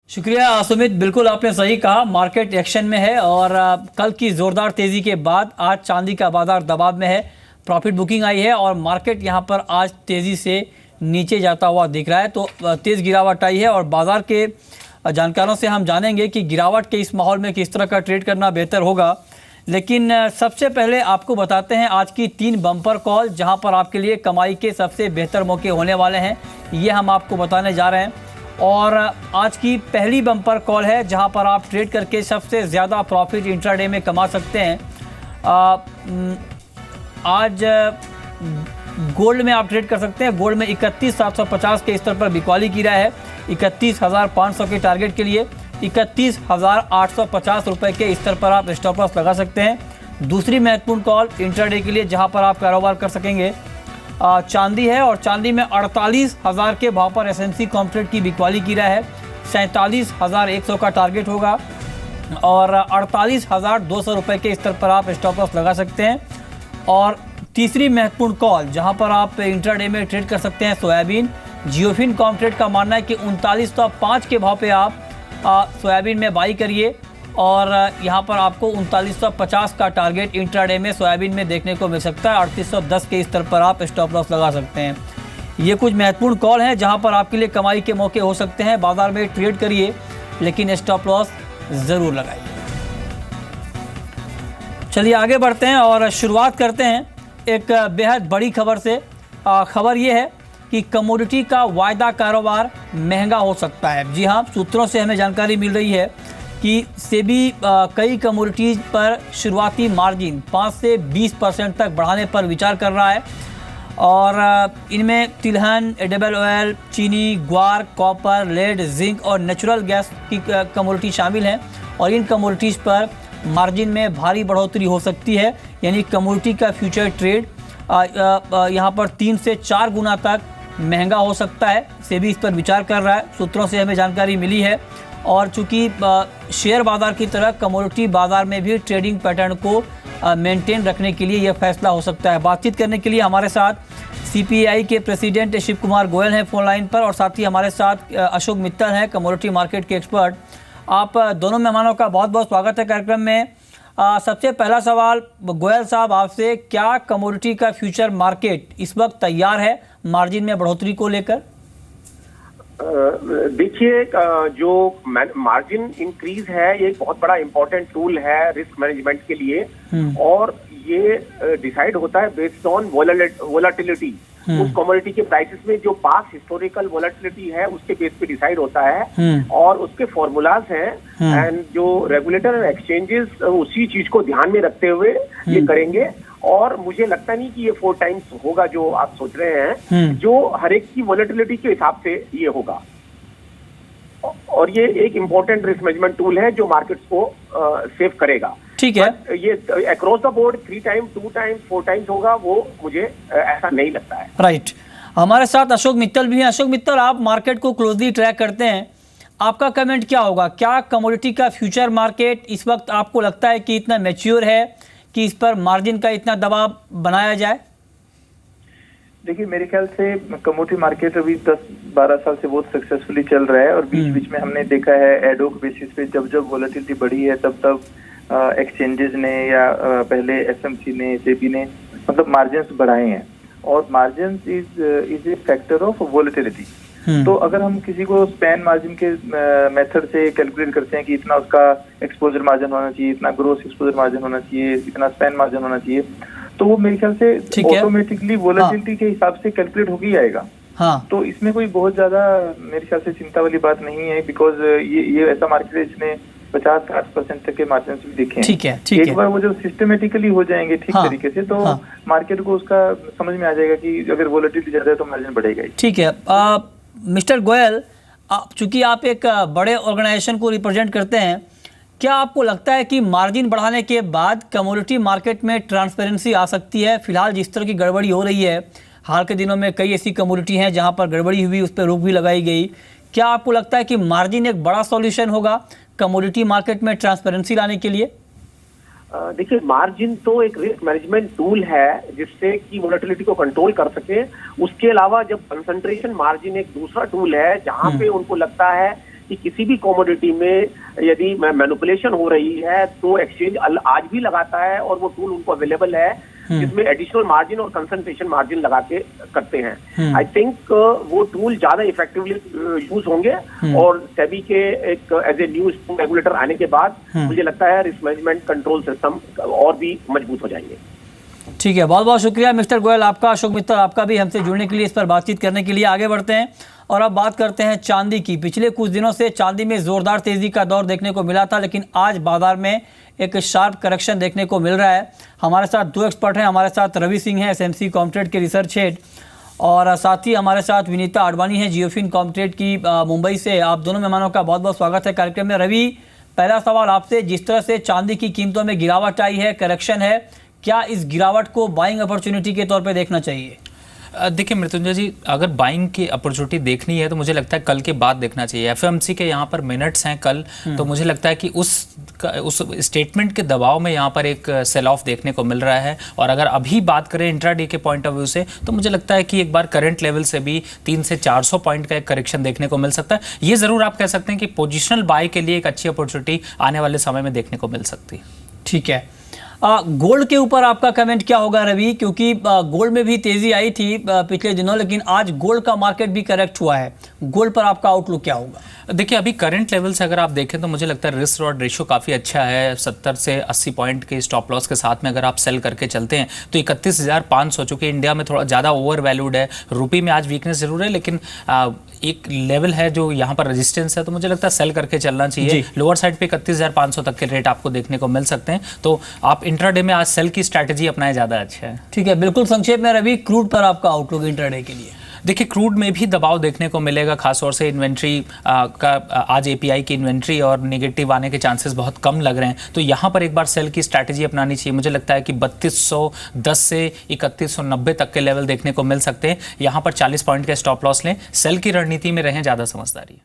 शुक्रिया सुमित, बिल्कुल आपने सही कहा। मार्केट एक्शन में है और कल की जोरदार तेजी के बाद आज चांदी का बाजार दबाव में है। प्रॉफिट बुकिंग आई है और मार्केट यहां पर आज तेजी से नीचे जाता हुआ दिख रहा है, तो तेज गिरावट आई है और बाजार के जानकारों से हम जानेंगे कि गिरावट के इस माहौल में किस तरह का ट्रेड करना बेहतर होगा। लेकिन सबसे पहले आपको बताते हैं आज की 3 बम्पर कॉल जहां पर आपके लिए कमाई के सबसे बेहतर मौके होने वाले हैं, ये हम आपको बताने जा रहे हैं। और आज की पहली बम्पर कॉल है जहां पर आप ट्रेड करके सबसे ज़्यादा प्रॉफिट इंट्राडे में कमा सकते हैं। आज गोल्ड में आप ट्रेड कर सकते हैं। गोल्ड में 31,750 के स्तर पर बिकवाली की रहा है। 31,500 के टारगेट के लिए 31,850 रुपये के स्तर पर आप स्टॉप लॉस लगा सकते हैं। दूसरी महत्वपूर्ण कॉल इंट्राडे के लिए जहां पर आप कारोबार कर सकेंगे चांदी है और चांदी में 48,000 के भाव पर एसएमसी कॉम्प्लेट की बिकवाली की रहा है। 47,100 का टारगेट होगा और 48,200 रुपये के स्तर पर आप स्टॉप लॉस लगा सकते हैं। और तीसरी महत्वपूर्ण कॉल जहां पर आप इंट्राडे में ट्रेड कर सकते हैं सोयाबीन। जियोफिन कॉम्प्लेट का मानना है कि 3905 के भाव पे आप सोयाबीन में बाई करिए और यहाँ पर आपको 3950 का टारगेट इंट्राडे में सोयाबीन में देखने को मिल सकता है। 3810 के स्तर पर आप स्टॉप लॉस लगा सकते हैं। ये कुछ महत्वपूर्ण कॉल हैं जहाँ पर आपके लिए कमाई के मौके हो सकते हैं। बाजार में ट्रेड करिए लेकिन स्टॉप लॉस ज़रूर लगाइए। चलिए आगे बढ़ते हैं और शुरुआत करते हैं एक बेहद बड़ी खबर से। खबर ये है कि कमोडिटी का वायदा कारोबार महंगा हो सकता है। जी हाँ, सूत्रों से हमें जानकारी मिल रही है कि सेबी कई कमोडिटीज़ पर शुरुआती मार्जिन 5 से 20% तक बढ़ाने पर विचार कर रहा है और इनमें तिलहन, एडिबल ऑयल, चीनी, ग्वार, कॉपर, लेड, जिंक और नेचुरल गैस की कमोडिटी शामिल हैं और इन कमोडिटीज़ पर मार्जिन में भारी बढ़ोतरी हो सकती है। यानी कमोडिटी का फ्यूचर ट्रेड यहाँ पर 3 से 4 गुना तक महंगा हो सकता है। सेबी इस पर विचार कर रहा है, सूत्रों से हमें जानकारी मिली है। और चूंकि शेयर बाजार की तरह कमोडिटी बाजार में भी ट्रेडिंग पैटर्न को मेंटेन रखने के लिए यह फैसला हो सकता है। बातचीत करने के लिए हमारे साथ सीपीआई के प्रेसिडेंट शिव कुमार गोयल हैं फ़ोन लाइन पर और साथ ही हमारे साथ अशोक मित्तल हैं, कमोडिटी मार्केट के एक्सपर्ट। आप दोनों मेहमानों का बहुत बहुत स्वागत है कार्यक्रम में। सबसे पहला सवाल गोयल साहब आपसे, क्या कमोडिटी का फ्यूचर मार्केट इस वक्त तैयार है मार्जिन में बढ़ोतरी को लेकर? देखिए, जो मार्जिन इंक्रीज है ये एक बहुत बड़ा इंपॉर्टेंट टूल है रिस्क मैनेजमेंट के लिए और ये डिसाइड होता है बेस्ड ऑन वोलाटिलिटी। उस कमोडिटी के प्राइसेस में जो पास हिस्टोरिकल वोलाटिलिटी है उसके बेस पे डिसाइड होता है और उसके फॉर्मूलाज हैं एंड जो रेगुलेटर और एक्सचेंजेस उसी चीज को ध्यान में रखते हुए ये करेंगे। और मुझे लगता नहीं कि ये 4 टाइम्स होगा जो आप सोच रहे हैं, जो हर एक की वोलेटिलिटी के हिसाब से ये होगा। और ये एक इम्पोर्टेंट रिस्क मैनेजमेंट टूल है जो मार्केट्स को सेव करेगा। ठीक है, ये across the board 3 times, 2 times, 4 times होगा वो मुझे ऐसा नहीं लगता है। राइट। हमारे साथ अशोक मित्तल भी हैं। अशोक मित्तल, आप मार्केट को क्लोजली ट्रैक करते हैं, आपका कमेंट क्या होगा? क्या कमोडिटी का फ्यूचर मार्केट इस वक्त आपको लगता है कि इतना मैच्योर है कि इस पर मार्जिन का इतना दबाव बनाया जाए? देखिए, मेरे ख्याल से कमोडिटी मार्केट अभी 10-12 साल से बहुत सक्सेसफुली चल रहा है और बीच बीच में हमने देखा है एडोक बेसिस पे जब जब वोलेटिलिटी बढ़ी है तब एक्सचेंजेस ने या पहले एसएमसी ने, सेबी ने मतलब मार्जिन्स बढ़ाए हैं और margins is a factor of volatility. तो अगर हम किसी को स्पैन मार्जिन के मेथड से कैलकुलेट करते हैं कि इतना उसका एक्सपोजर मार्जिन होना चाहिए, इतना ग्रोस एक्सपोजर मार्जिन होना चाहिए, इतना स्पैन मार्जिन होना चाहिए, तो वो मेरे ख्याल से ऑटोमेटिकली वोलेटिलिटी के हिसाब से कैलकुलेट होके ही आएगा। हाँ। तो इसमें कोई बहुत ज्यादा मेरे ख्याल से चिंता वाली बात नहीं है, बिकॉज ये ऐसा मार्केट है जिसने 50-60% तक के मार्जिन भी देखे हैं। ठीक है, एक बार वो जब सिस्टमेटिकली हो जाएंगे ठीक तरीके से तो मार्केट को उसका समझ में आ जाएगा कि अगर वोलेटिलिटी ज्यादा है तो मार्जिन बढ़ेगा ही। ठीक है। मिस्टर गोयल, चूंकि आप एक बड़े ऑर्गेनाइजेशन को रिप्रेजेंट करते हैं, क्या आपको लगता है कि मार्जिन बढ़ाने के बाद कमोडिटी मार्केट में ट्रांसपेरेंसी आ सकती है? फिलहाल जिस तरह की गड़बड़ी हो रही है, हाल के दिनों में कई ऐसी कमोडिटी हैं जहां पर गड़बड़ी हुई, उस पर रोक भी लगाई गई। क्या आपको लगता है कि मार्जिन एक बड़ा सॉल्यूशन होगा कमोडिटी मार्केट में ट्रांसपेरेंसी लाने के लिए? देखिए, मार्जिन तो एक रिस्क मैनेजमेंट टूल है जिससे कि वोलेटिलिटी को कंट्रोल कर सके। उसके अलावा जब कंसंट्रेशन मार्जिन एक दूसरा टूल है जहां पे उनको लगता है कि किसी भी कमोडिटी में यदि मैनिपुलेशन हो रही है तो एक्सचेंज आज भी लगाता है, और वो टूल उनको अवेलेबल है जिसमें एडिशनल मार्जिन और कंसंट्रेशन मार्जिन लगा के करते हैं। आई थिंक वो टूल ज्यादा इफेक्टिवली यूज होंगे, और सेबी के एक एज ए न्यू रेगुलेटर आने के बाद मुझे लगता है रिस्क मैनेजमेंट कंट्रोल सिस्टम और भी मजबूत हो जाएंगे। ठीक है, बहुत बहुत शुक्रिया मिस्टर गोयल आपका, अशोक मित्तल आपका भी हमसे जुड़ने के लिए, इस पर बातचीत करने के लिए। आगे बढ़ते हैं और अब बात करते हैं चांदी की। पिछले कुछ दिनों से चांदी में जोरदार तेजी का दौर देखने को मिला था, लेकिन आज बाजार में एक शार्प करेक्शन देखने को मिल रहा है। हमारे साथ दो एक्सपर्ट हैं, हमारे साथ रवि सिंह हैं SMC कॉमट्रेड के रिसर्च हेड, और साथ ही हमारे साथ विनीता आडवाणी है जियोफिन कॉमट्रेड की मुंबई से। आप दोनों मेहमानों का बहुत बहुत स्वागत है कार्यक्रम में। रवि, पहला सवाल आपसे, जिस तरह से चांदी की कीमतों में गिरावट आई है, करेक्शन है, क्या इस गिरावट को बाइंग अपॉर्चुनिटी के तौर पे देखना चाहिए? देखिए मृत्युंजय जी, अगर बाइंग की अपॉर्चुनिटी देखनी है तो मुझे लगता है कल के बाद देखना चाहिए। FOMC के यहाँ पर मिनट्स हैं कल, तो मुझे लगता है कि उस स्टेटमेंट के दबाव में यहाँ पर एक सेल ऑफ देखने को मिल रहा है। और अगर अभी बात करें इंट्राडे के पॉइंट ऑफ व्यू से, तो मुझे लगता है कि एक बार करंट लेवल से भी 300 से 400 पॉइंट का एक करेक्शन देखने को मिल सकता है। ये ज़रूर आप कह सकते हैं कि पोजिशनल बाय के लिए एक अच्छी अपॉर्चुनिटी आने वाले समय में देखने को मिल सकती है। ठीक है, गोल्ड के ऊपर आपका कमेंट क्या होगा रवि? क्योंकि गोल्ड में भी तेजी आई थी पिछले दिनों, लेकिन आज गोल्ड का मार्केट भी करेक्ट हुआ है। गोल्ड पर आपका आउटलुक क्या होगा? देखिए, अभी करंट लेवल से अगर आप देखें तो मुझे लगता है रिस्क रॉड रेशियो काफ़ी अच्छा है। 70 से 80 पॉइंट के स्टॉप लॉस के साथ में अगर आप सेल करके चलते हैं तो 31,500, चूँकि इंडिया में थोड़ा ज़्यादा ओवर वैल्यूड है, रुपये में आज वीकनेस जरूर है, लेकिन एक लेवल है जो यहाँ पर रेजिस्टेंस है, तो मुझे लगता है सेल करके चलना चाहिए। लोअर साइड पे 31,500 तक के रेट आपको देखने को मिल सकते हैं, तो आप इंट्राडे में आज सेल की स्ट्रैटेजी अपनाए ज़्यादा अच्छा है। ठीक है, बिल्कुल संक्षेप में रवि, क्रूड पर आपका आउटलुक इंट्राडे के लिए? देखिए, क्रूड में भी दबाव देखने को मिलेगा, खासतौर से इन्वेंट्री का आज API की इन्वेंट्री और नेगेटिव आने के चांसेस बहुत कम लग रहे हैं, तो यहाँ पर एक बार सेल की स्ट्रैटेजी अपनानी चाहिए। मुझे लगता है कि 3210 से 3190 तक के लेवल देखने को मिल सकते हैं। यहाँ पर 40 पॉइंट के स्टॉप लॉस लें, सेल की रणनीति में रहें, ज़्यादा समझदारी।